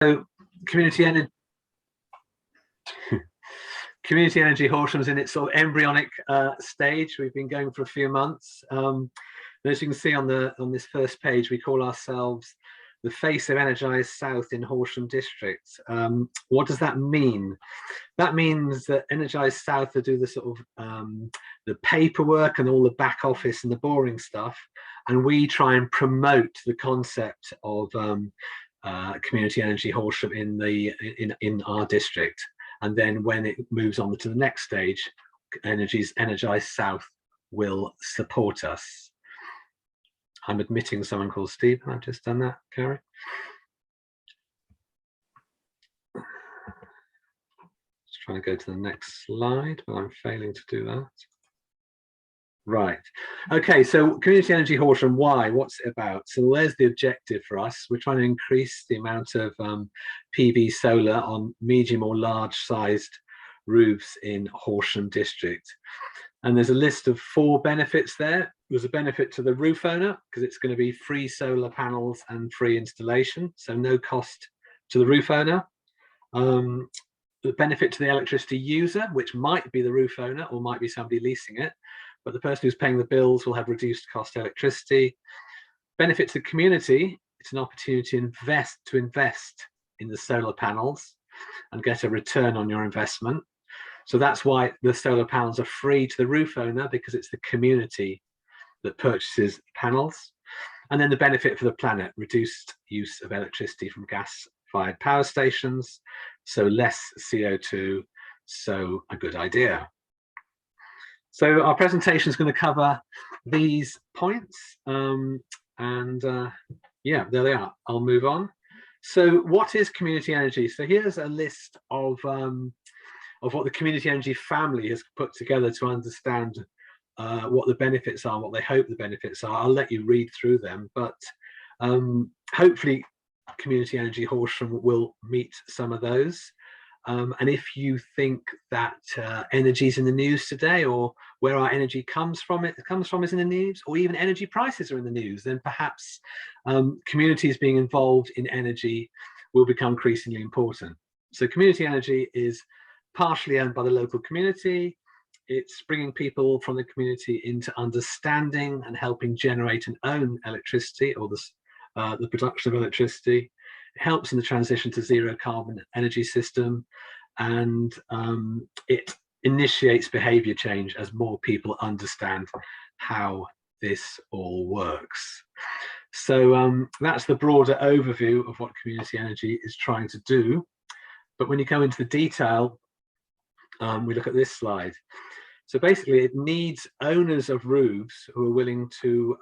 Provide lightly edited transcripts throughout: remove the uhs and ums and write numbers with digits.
So community energy Horsham's in its sort of embryonic stage. We've been going for a few months. As you can see on this first page, we call ourselves the face of Energised South in Horsham District. What does that mean? That means that Energised South will do the sort of the paperwork and all the back office and the boring stuff, and we try and promote the concept of community energy Horsham in our district. And then when it moves on to the next stage, Energised South will support us. I'm admitting someone called Steve. I've just done that, Carrie. Just trying to go to the next slide, but I'm failing to do that. Right. Okay, so Community Energy Horsham, why? What's it about? So there's the objective for us. We're trying to increase the amount of PV solar on medium or large sized roofs in Horsham District. And there's a list of 4 benefits there. There's a benefit to the roof owner because it's going to be free solar panels and free installation, so no cost to the roof owner. The benefit to the electricity user, which might be the roof owner or might be somebody leasing it, but the person who's paying the bills will have reduced cost electricity. Benefit to the community, it's an opportunity to invest in the solar panels and get a return on your investment. So that's why the solar panels are free to the roof owner, because it's the community that purchases panels. And then the benefit for the planet, reduced use of electricity from gas-fired power stations, so less CO2, so a good idea. So our presentation is going to cover these points, yeah, there they are. I'll move on. So what is community energy? So here's a list of what the community energy family has put together to understand what the benefits are, what they hope the benefits are. I'll let you read through them, but hopefully Community Energy Horsham will meet some of those. And if you think that energy is in the news today, or where our energy comes from is in the news, or even energy prices are in the news, then perhaps communities being involved in energy will become increasingly important. So community energy is partially owned by the local community. It's bringing people from the community into understanding and helping generate and own electricity, or the production of electricity. It helps in the transition to zero carbon energy system, and it initiates behavior change as more people understand how this all works. So that's the broader overview of what community energy is trying to do. But when you go into the detail, we look at this slide. So basically it needs owners of roofs who are willing to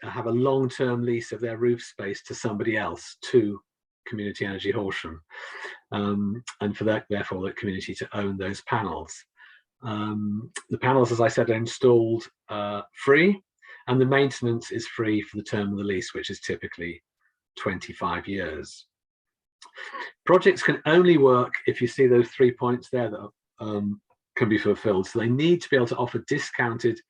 have a long-term lease of their roof space to somebody else, to Community Energy Horsham, and for that, therefore, the community to own those panels. The panels, as I said, are installed free, and the maintenance is free for the term of the lease, which is typically 25 years. Projects can only work if you see those 3 points there that can be fulfilled. So they need to be able to offer discounted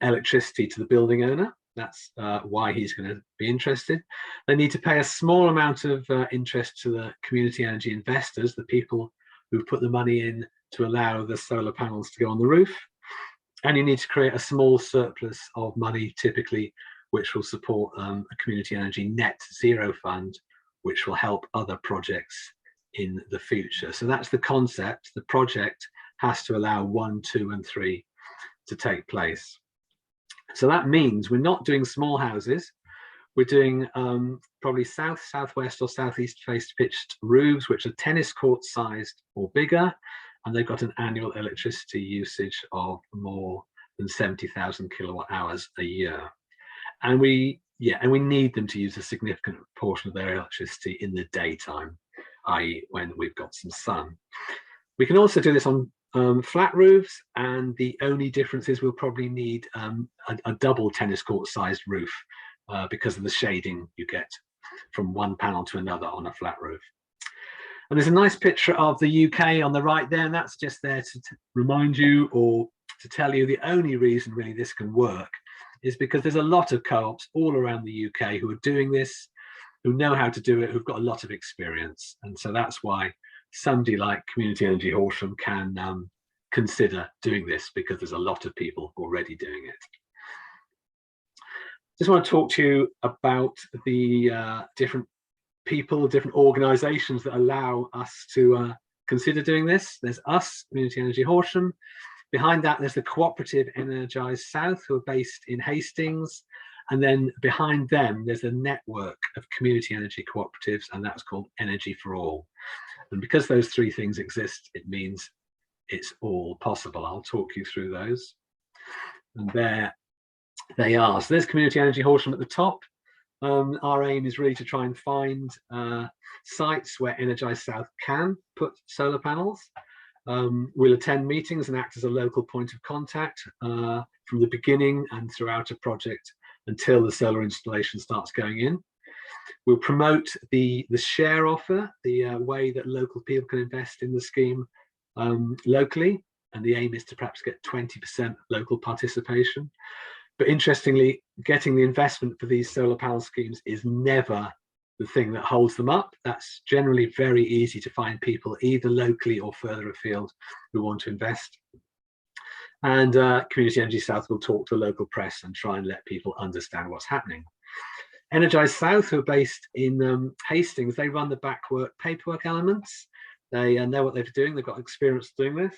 electricity to the building owner. That's why he's going to be interested. They need to pay a small amount of interest to the community energy investors, the people who've put the money in to allow the solar panels to go on the roof. And you need to create a small surplus of money, typically, which will support a community energy net zero fund, which will help other projects in the future. So that's the concept. The project has to allow 1, 2, and 3 to take place. So that means we're not doing small houses. We're doing probably south, southwest, or southeast faced pitched roofs, which are tennis court sized or bigger, and they've got an annual electricity usage of more than 70,000 kilowatt hours a year. And we need them to use a significant portion of their electricity in the daytime, i.e. when we've got some sun. We can also do this on flat roofs, and the only difference is we'll probably need a double tennis court sized roof because of the shading you get from one panel to another on a flat roof. And there's a nice picture of the UK on the right there, and that's just there to remind you, or to tell you, the only reason really this can work is because there's a lot of co-ops all around the UK who are doing this. who know how to do it, who've got a lot of experience. And so that's why somebody like Community Energy Horsham can consider doing this, because there's a lot of people already doing it. Just want to talk to you about the different people, different organisations that allow us to consider doing this. There's us, Community Energy Horsham. Behind that, there's the cooperative Energise South, who are based in Hastings. And then behind them, there's a network of community energy cooperatives, and that's called Energy for All. And because those three things exist, it means it's all possible. I'll talk you through those. And there they are. So there's Community Energy Horsham at the top. Our aim is really to try and find sites where Energise South can put solar panels. We'll attend meetings and act as a local point of contact from the beginning and throughout a project until the solar installation starts going in. We'll promote the share offer, the way that local people can invest in the scheme locally, and the aim is to perhaps get 20% local participation. But interestingly, getting the investment for these solar panel schemes is never the thing that holds them up. That's generally very easy to find people either locally or further afield who want to invest. And Community Energy South will talk to local press and try and let people understand what's happening. Energise South, who are based in Hastings, they run the paperwork elements. They know what they're doing. They've got experience doing this.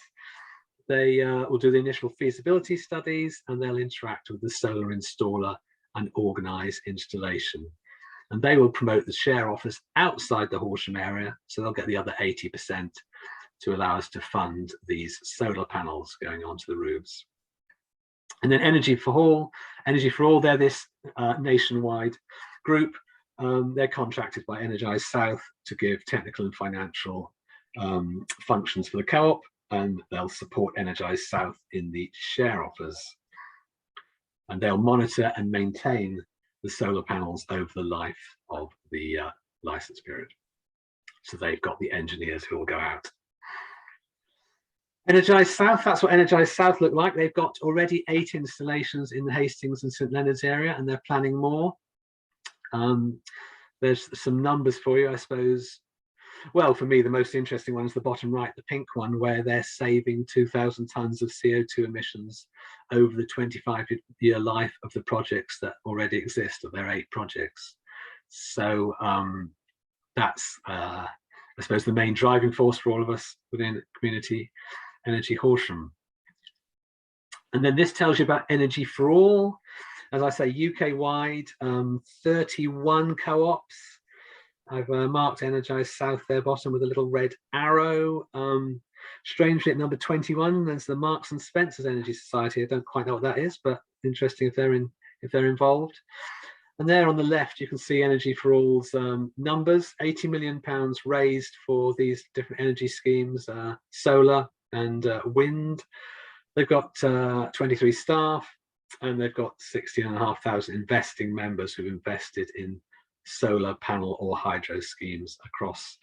They will do the initial feasibility studies, and they'll interact with the solar installer and organise installation. And they will promote the share offers outside the Horsham area, so they'll get the other 80% to allow us to fund these solar panels going onto the roofs. And then Energy for All, they're this nationwide group. They're contracted by Energise South to give technical and financial functions for the co-op, and they'll support Energise South in the share offers. And they'll monitor and maintain the solar panels over the life of the license period. So they've got the engineers who will go out. Energise South, that's what Energise South look like. They've got already 8 installations in the Hastings and St Leonard's area, and they're planning more. There's some numbers for you, I suppose. Well, for me, the most interesting one is the bottom right, the pink one, where they're saving 2,000 tonnes of CO2 emissions over the 25-year life of the projects that already exist, of their 8 projects. So that's, I suppose, the main driving force for all of us within Community Energy Horsham. And then this tells you about Energy for All. As I say, UK-wide, 31 co-ops. I've marked Energise South there bottom with a little red arrow. Strangely, at number 21, there's the Marks and Spencer's Energy Society. I don't quite know what that is, but interesting if they're involved. And there on the left, you can see Energy for All's numbers. £80 million raised for these different energy schemes, solar and wind. They've got 23 staff, and they've got 16,500 investing members who've invested in solar panel or hydro schemes across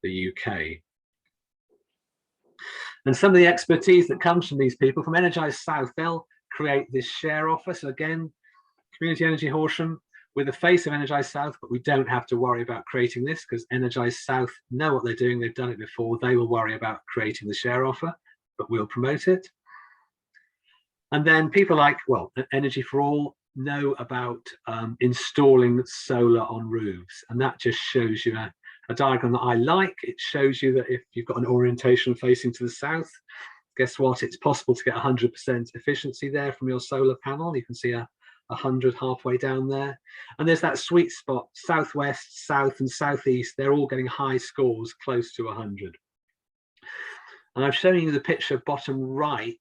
the UK. And some of the expertise that comes from these people, from Energise South, they'll create this share offer. So again, Community Energy Horsham, we're the face of Energise South, but we don't have to worry about creating this because Energise South know what they're doing. They've done it before. They will worry about creating the share offer, but we'll promote it. And then people like, well, Energy for All know about installing solar on roofs. And that just shows you a diagram that I like. It shows you that if you've got an orientation facing to the south, guess what? It's possible to get 100% efficiency there from your solar panel. You can see 100 halfway down there. And there's that sweet spot, southwest, south and southeast. They're all getting high scores, close to 100. And I've shown you the picture bottom right,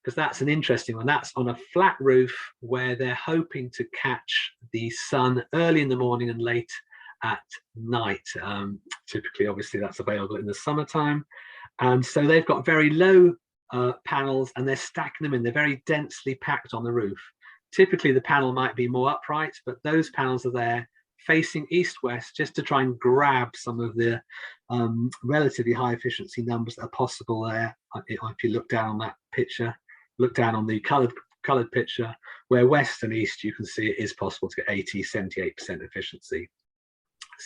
because that's an interesting one. That's on a flat roof where they're hoping to catch the sun early in the morning and late at night. Typically, obviously, that's available in the summertime. And so they've got very low panels and they're stacking them in. They're very densely packed on the roof. Typically, the panel might be more upright, but those panels are there facing east-west just to try and grab some of the relatively high efficiency numbers that are possible there. If you look down on that picture, look down on the coloured picture, where west and east you can see it is possible to get 80, 78% efficiency.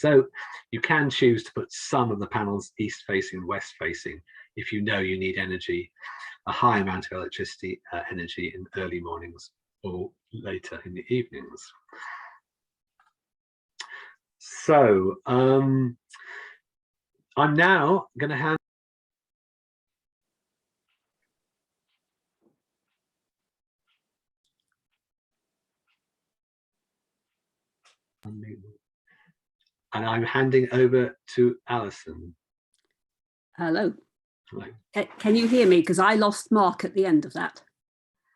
So you can choose to put some of the panels east facing, west facing, if you know you need energy, a high amount of electricity energy in early mornings or later in the evenings. So I'm now going to hand and I'm handing over to Alison. Hello. Hello. Can you hear me? Because I lost Mark at the end of that.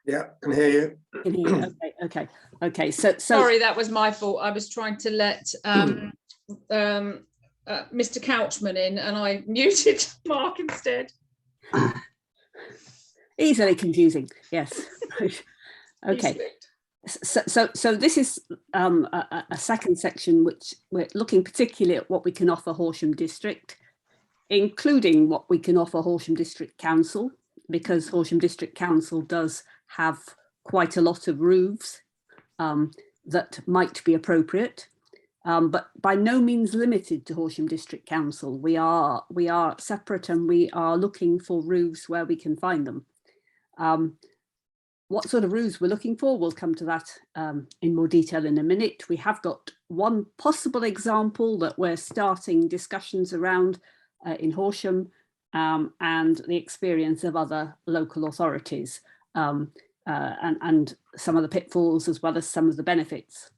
Yeah, can hear you. Can hear you. Okay. So sorry, that was my fault. I was trying to let Mr. Couchman in, and I muted Mark instead. Easily confusing. Yes. Okay. So this is a second section which we're looking particularly at what we can offer Horsham District, including what we can offer Horsham District Council, because Horsham District Council does have quite a lot of roofs that might be appropriate, but by no means limited to Horsham District Council. We are separate, and we are looking for roofs where we can find them. What sort of roofs we're looking for, we'll come to that in more detail in a minute. We have got one possible example that we're starting discussions around in Horsham, and the experience of other local authorities, and some of the pitfalls as well as some of the benefits.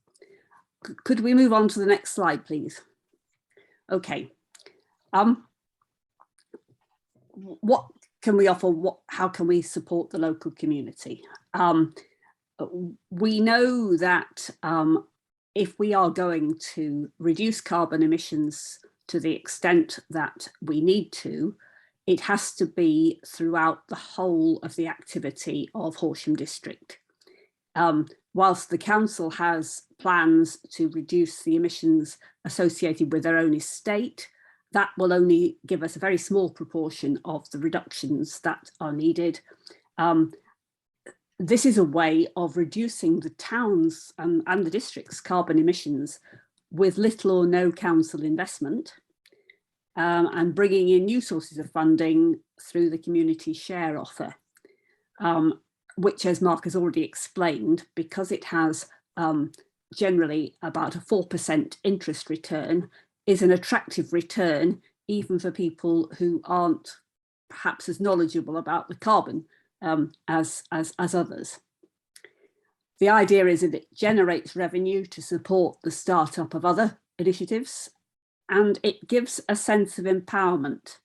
Could we move on to the next slide, please? Okay. What can we offer? How can we support the local community? We know that if we are going to reduce carbon emissions to the extent that we need to, it has to be throughout the whole of the activity of Horsham District. Whilst the council has plans to reduce the emissions associated with their own estate, that will only give us a very small proportion of the reductions that are needed. This is a way of reducing the town's and the district's carbon emissions with little or no council investment, and bringing in new sources of funding through the community share offer, which, as Mark has already explained, because it has generally about a 4% interest return, is an attractive return even for people who aren't perhaps as knowledgeable about the carbon as others. The idea is that it generates revenue to support the startup of other initiatives, and it gives a sense of empowerment.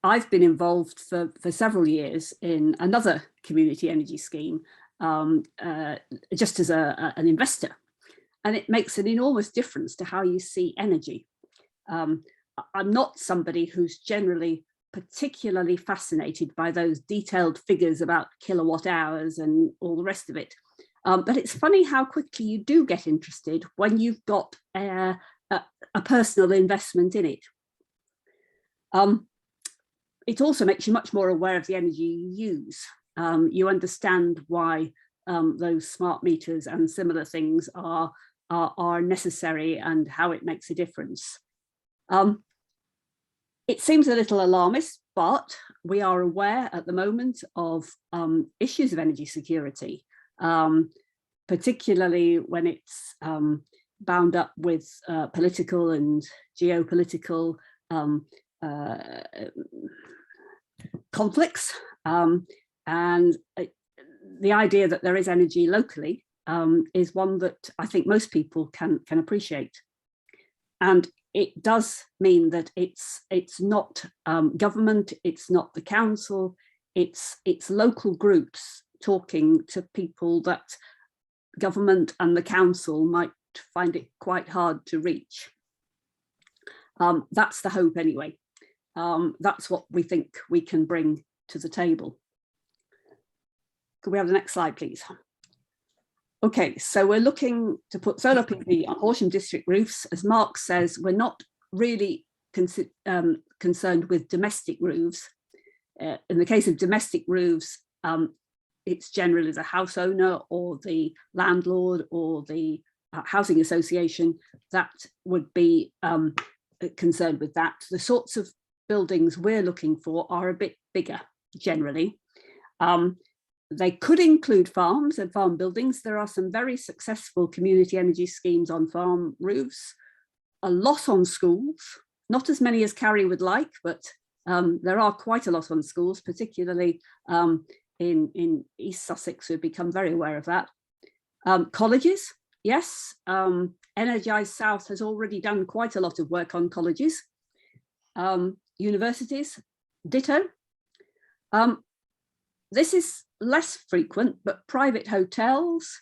I've been involved for several years in another community energy scheme, just as an investor, and it makes an enormous difference to how you see energy. I'm not somebody who's generally particularly fascinated by those detailed figures about kilowatt hours and all the rest of it. But it's funny how quickly you do get interested when you've got a personal investment in it. It also makes you much more aware of the energy you use. You understand why those smart meters and similar things are necessary and how it makes a difference. It seems a little alarmist, but we are aware at the moment of issues of energy security, particularly when it's bound up with political and geopolitical conflicts, and the idea that there is energy locally is one that I think most people can appreciate. And it does mean that it's not government, it's not the council, it's local groups talking to people that government and the council might find it quite hard to reach. That's the hope anyway. That's what we think we can bring to the table. Could we have the next slide, please? Okay, so we're looking to put solar PV on Horsham District roofs. As Mark says, we're not really concerned with domestic roofs. In the case of domestic roofs, it's generally the house owner or the landlord or the housing association that would be concerned with that. The sorts of buildings we're looking for are a bit bigger generally. They could include farms and farm buildings. There are some very successful community energy schemes on farm roofs, a lot on schools, not as many as Carrie would like, but there are quite a lot on schools, particularly in East Sussex. We've become very aware of that. Colleges, yes. Energise South has already done quite a lot of work on colleges. Universities, ditto. This is less frequent, but private hotels.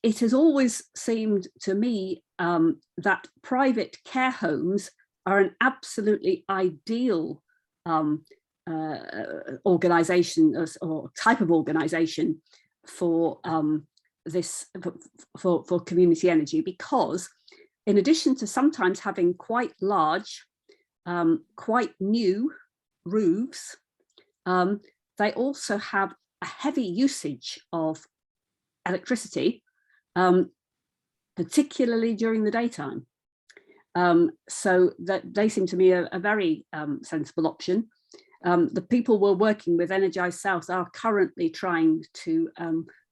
It has always seemed to me that private care homes are an absolutely ideal organisation or type of organisation for for community energy, because in addition to sometimes having quite large, quite new roofs, they also have a heavy usage of electricity, particularly during the daytime. So that they seem to me a very sensible option. The people we're working with, Energise South, are currently trying to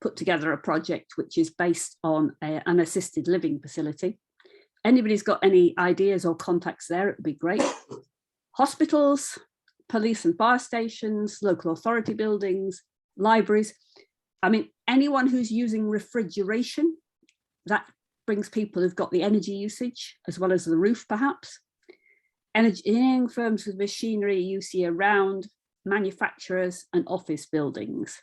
put together a project which is based on an assisted living facility. Anybody's got any ideas or contacts there, it would be great. Hospitals, police and fire stations, local authority buildings, libraries. I mean, anyone who's using refrigeration, that brings people who've got the energy usage as well as the roof, perhaps. Engineering firms with machinery you see around, manufacturers and office buildings.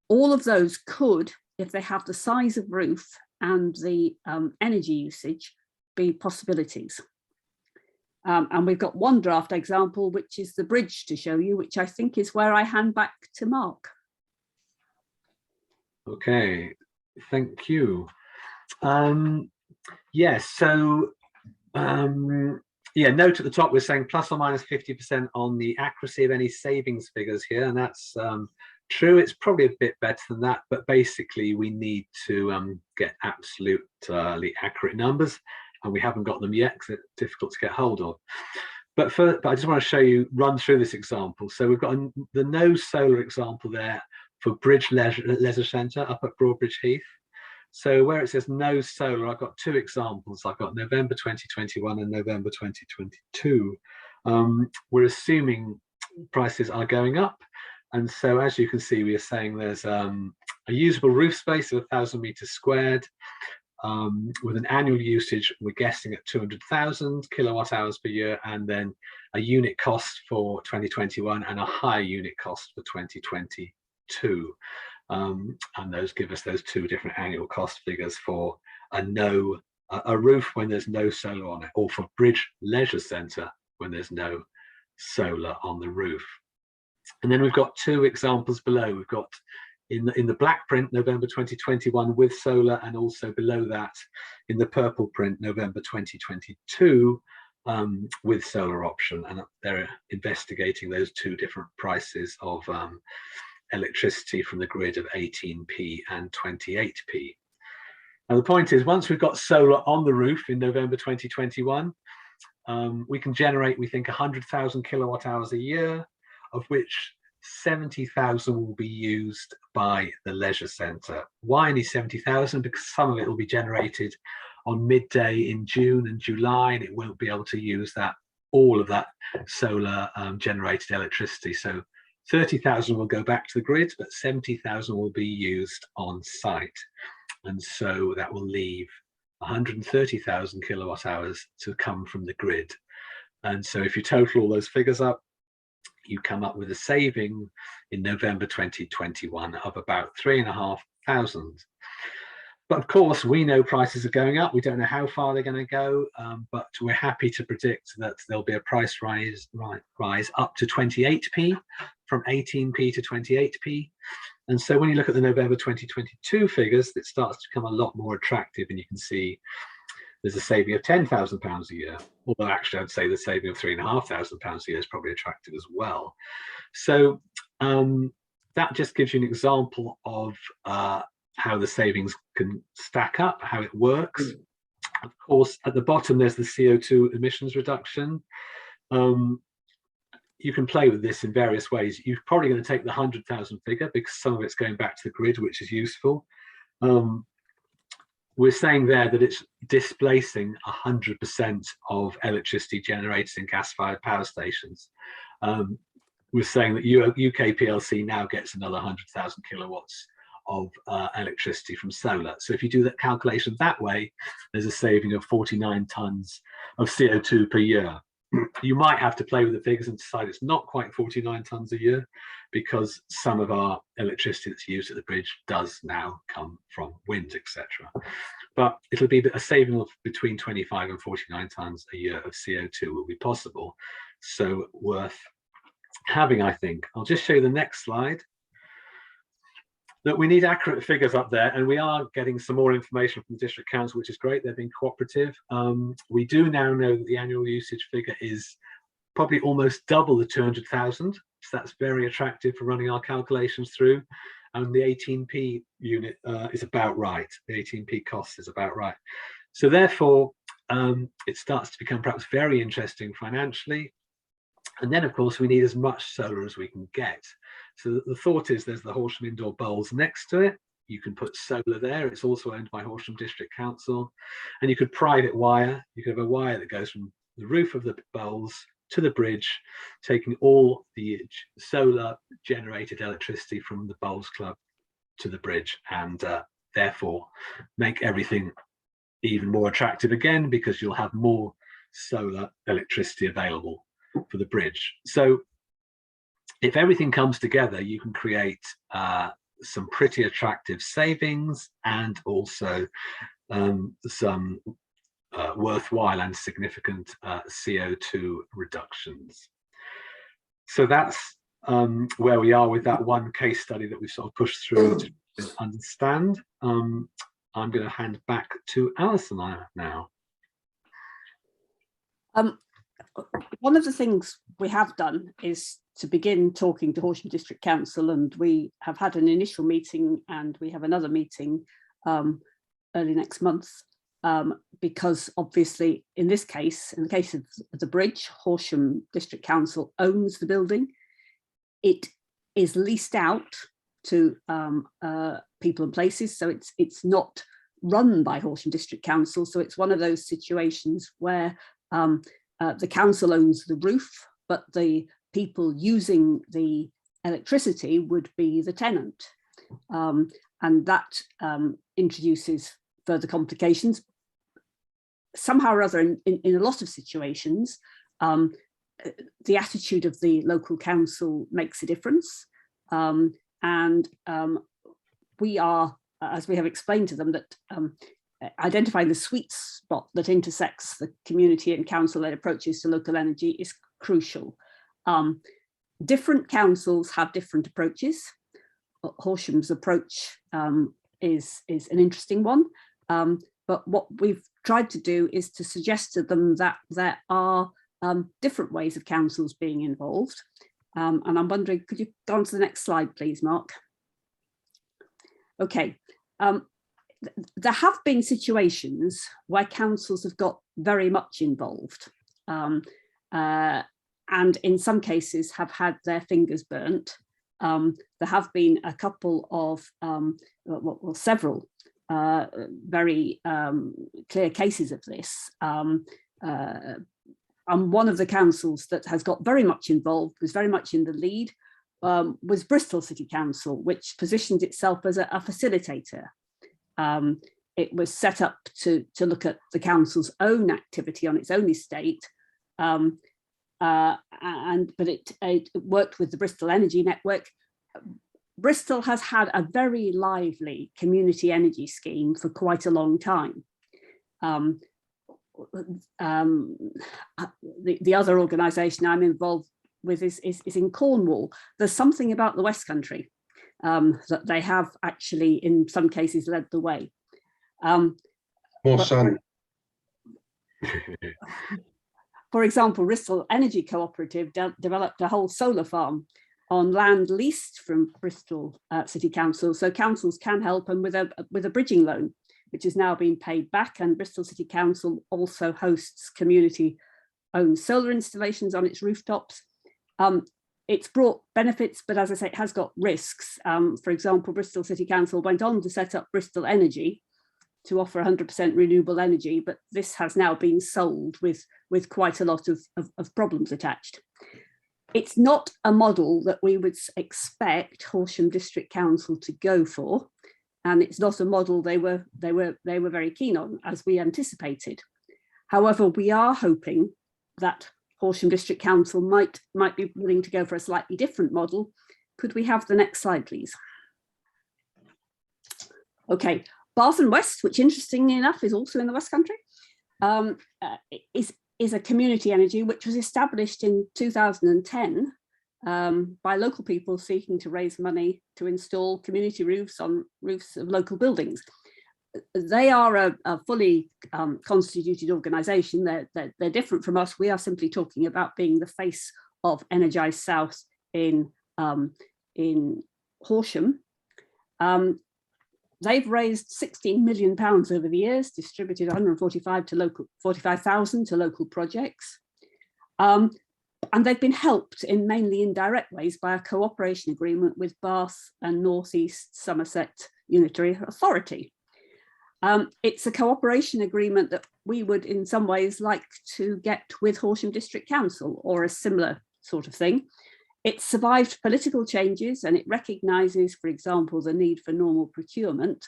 All of those could, if they have the size of roof and the energy usage, be possibilities. And we've got one draft example, which is the bridge to show you, which I think is where I hand back to Mark. Okay, thank you. Yes, so yeah, note at the top we're saying plus or minus 50% on the accuracy of any savings figures here, and that's true. It's probably a bit better than that, but basically we need to get absolutely accurate numbers, and we haven't got them yet because it's difficult to get hold of. But I just want to show you, run through this example. So we've got the no solar example there for Bridge Leisure Centre up at Broadbridge Heath. So where it says no solar, I've got two examples. I've got November 2021 and November 2022. We're assuming prices are going up. And so as you can see, we are saying there's a usable roof space of 1,000 meters squared with an annual usage, we're guessing at 200,000 kilowatt hours per year, and then a unit cost for 2021 and a higher unit cost for 2022. And those give us those two different annual cost figures for a roof when there's no solar on it, or for Bridge Leisure Centre when there's no solar on the roof. And then we've got two examples below. We've got in the black print, November 2021 with solar, and also below that in the purple print, November 2022 with solar option. And they're investigating those two different prices of electricity from the grid of 18p and 28p. And the point is, once we've got solar on the roof in November 2021, we can generate, we think, 100,000 kilowatt hours a year, of which 70,000 will be used by the leisure centre. Why only 70,000? Because some of it will be generated on midday in June and July, and it won't be able to use all of that solar generated electricity. So 30,000 will go back to the grid, but 70,000 will be used on site. And so that will leave 130,000 kilowatt hours to come from the grid. And so if you total all those figures up, you come up with a saving in November 2021 of about 3,500. But of course, we know prices are going up. We don't know how far they're going to go, but we're happy to predict that there'll be a price rise up to 28p, from 18p to 28p. And so when you look at the November 2022 figures, it starts to become a lot more attractive, and you can see there's a saving of £10,000 a year. Although actually I'd say the saving of £3,500 a year is probably attractive as well. So that just gives you an example of how the savings can stack up, how it works. Of course, at the bottom, there's the CO2 emissions reduction. You can play with this in various ways. You're probably going to take the 100,000 figure because some of it's going back to the grid, which is useful. We're saying there that it's displacing 100% of electricity generated in gas-fired power stations. We're saying that UK PLC now gets another 100,000 kilowatts of electricity from solar. So if you do that calculation that way, there's a saving of 49 tons of CO2 per year. You might have to play with the figures and decide it's not quite 49 tons a year, because some of our electricity that's used at the bridge does now come from wind, etc. But it'll be a saving of between 25 and 49 tons a year of CO2 will be possible. So worth having, I think. I'll just show you the next slide. That we need accurate figures up there, and we are getting some more information from the district council, which is great. They've been cooperative. We do now know that the annual usage figure is probably almost double the 200,000. So that's very attractive for running our calculations through. And the 18p unit is about right. The 18p cost is about right. So therefore, it starts to become perhaps very interesting financially. And then, of course, we need as much solar as we can get. So the thought is there's the Horsham indoor bowls next to it. You can put solar there. It's also owned by Horsham District Council. And you could private wire. You could have a wire that goes from the roof of the bowls to the bridge, taking all the solar generated electricity from the Bowls Club to the bridge, and therefore make everything even more attractive again, because you'll have more solar electricity available for the bridge. So if everything comes together, you can create some pretty attractive savings and also some worthwhile and significant CO2 reductions. So that's where we are with that one case study that we sort of pushed through to understand. I'm going to hand back to Alison now. One of the things we have done is to begin talking to Horsham District Council, and we have had an initial meeting and we have another meeting early next month, because obviously in this case, in the case of the bridge, Horsham District Council owns the building. It is leased out to people and places, so it's not run by Horsham District Council. So it's one of those situations where the council owns the roof, but the people using the electricity would be the tenant. And that introduces further complications. Somehow or other, in a lot of situations, the attitude of the local council makes a difference. And we are, as we have explained to them, that identifying the sweet spot that intersects the community and council-led approaches to local energy is crucial. Different councils have different approaches. Horsham's approach is an interesting one, but what we've tried to do is to suggest to them that there are different ways of councils being involved. And I'm wondering, could you go on to the next slide, please, Mark? Okay. There have been situations where councils have got very much involved, and in some cases have had their fingers burnt. There have been a couple of, well, several very clear cases of this. And one of the councils that has got very much involved, was very much in the lead, was Bristol City Council, which positioned itself as a facilitator. It was set up to look at the council's own activity on its own estate, but it worked with the Bristol Energy Network. Bristol has had a very lively community energy scheme for quite a long time. The other organisation I'm involved with is in Cornwall. There's something about the West Country that they have actually, in some cases, led the way. More sun. For example, Bristol Energy Cooperative developed a whole solar farm on land leased from Bristol City Council. So councils can help them with a bridging loan, which is now being paid back. And Bristol City Council also hosts community-owned solar installations on its rooftops. It's brought benefits, but as I say, it has got risks. For example, Bristol City Council went on to set up Bristol Energy to offer 100% renewable energy, but this has now been sold with quite a lot of problems attached. It's not a model that we would expect Horsham District Council to go for, and it's not a model they were very keen on, as we anticipated. However, we are hoping that Horsham District Council might be willing to go for a slightly different model. Could we have the next slide, please? Okay, Bath and West, which interestingly enough is also in the West Country, is a community energy which was established in 2010 by local people seeking to raise money to install community roofs on roofs of local buildings. They are a fully constituted organisation. They're different from us. We are simply talking about being the face of Energise South in Horsham. They've raised £16 million over the years, distributed 45,000 to local projects. And they've been helped in mainly indirect ways by a cooperation agreement with Bath and North East Somerset Unitary Authority. It's a cooperation agreement that we would in some ways like to get with Horsham District Council, or a similar sort of thing. It survived political changes and it recognises, for example, the need for normal procurement,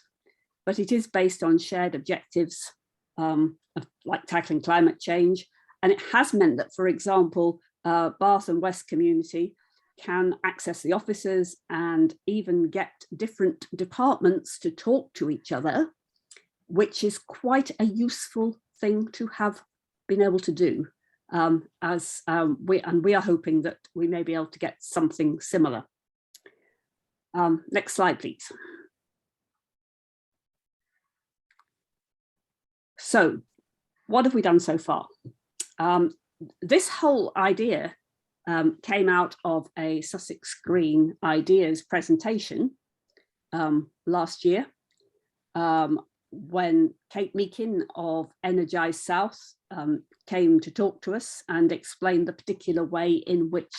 but it is based on shared objectives like tackling climate change. And it has meant that, for example, Bath and West community can access the offices and even get different departments to talk to each other, which is quite a useful thing to have been able to do. We are hoping that we may be able to get something similar. Next slide, please. So what have we done so far? This whole idea came out of a Sussex Green Ideas presentation last year, when Kate Meakin of Energise South came to talk to us and explained the particular way in which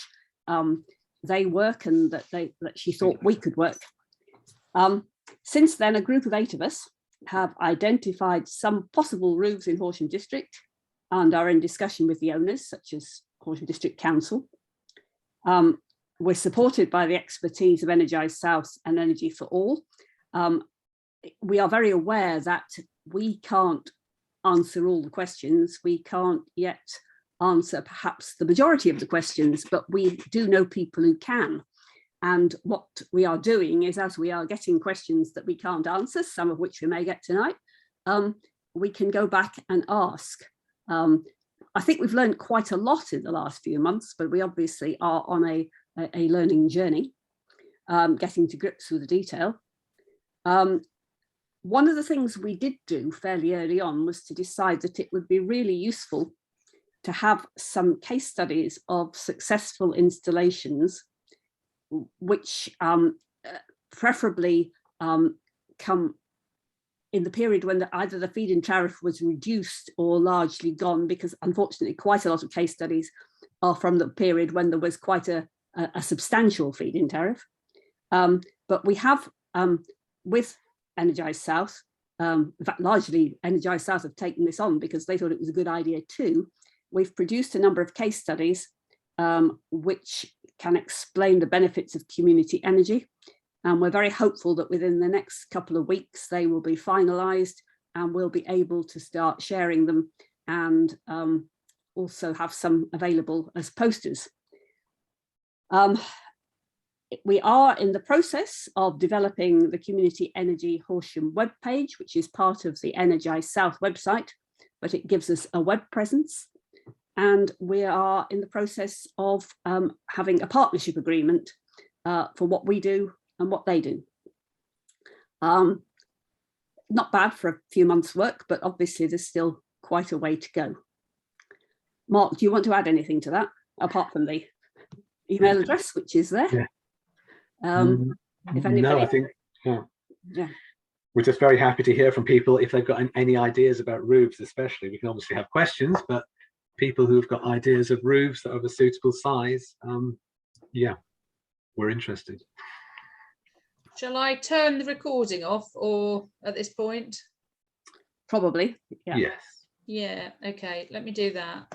they work and that she thought we could work. Since then, a group of 8 of us have identified some possible roofs in Horsham District and are in discussion with the owners, such as Horsham District Council. We're supported by the expertise of Energise South and Energy for All. We are very aware that we can't answer all the questions. We can't yet answer perhaps the majority of the questions, but we do know people who can. And what we are doing is, as we are getting questions that we can't answer, some of which we may get tonight, we can go back and ask. I think we've learned quite a lot in the last few months, but we obviously are on a learning journey, getting to grips with the detail. One of the things we did do fairly early on was to decide that it would be really useful to have some case studies of successful installations, which preferably come in the period when either the feed-in tariff was reduced or largely gone, because unfortunately quite a lot of case studies are from the period when there was quite a substantial feed-in tariff. But we have, with Energise South, in fact, largely Energise South have taken this on because they thought it was a good idea too. We've produced a number of case studies which can explain the benefits of community energy. And we're very hopeful that within the next couple of weeks, they will be finalised and we'll be able to start sharing them and also have some available as posters. We are in the process of developing the Community Energy Horsham webpage, which is part of the Energise South website, but it gives us a web presence. And we are in the process of having a partnership agreement for what we do and what they do. Not bad for a few months' work, but obviously there's still quite a way to go. Mark, do you want to add anything to that, apart from the email address, which is there. Yeah. If anybody, no, I think yeah. We're just very happy to hear from people if they've got any ideas about roofs, especially. We can obviously have questions, but people who've got ideas of roofs that are of a suitable size, yeah, we're interested. Shall I turn the recording off, or at this point? Probably. Yeah. Yes. Yeah, okay, let me do that.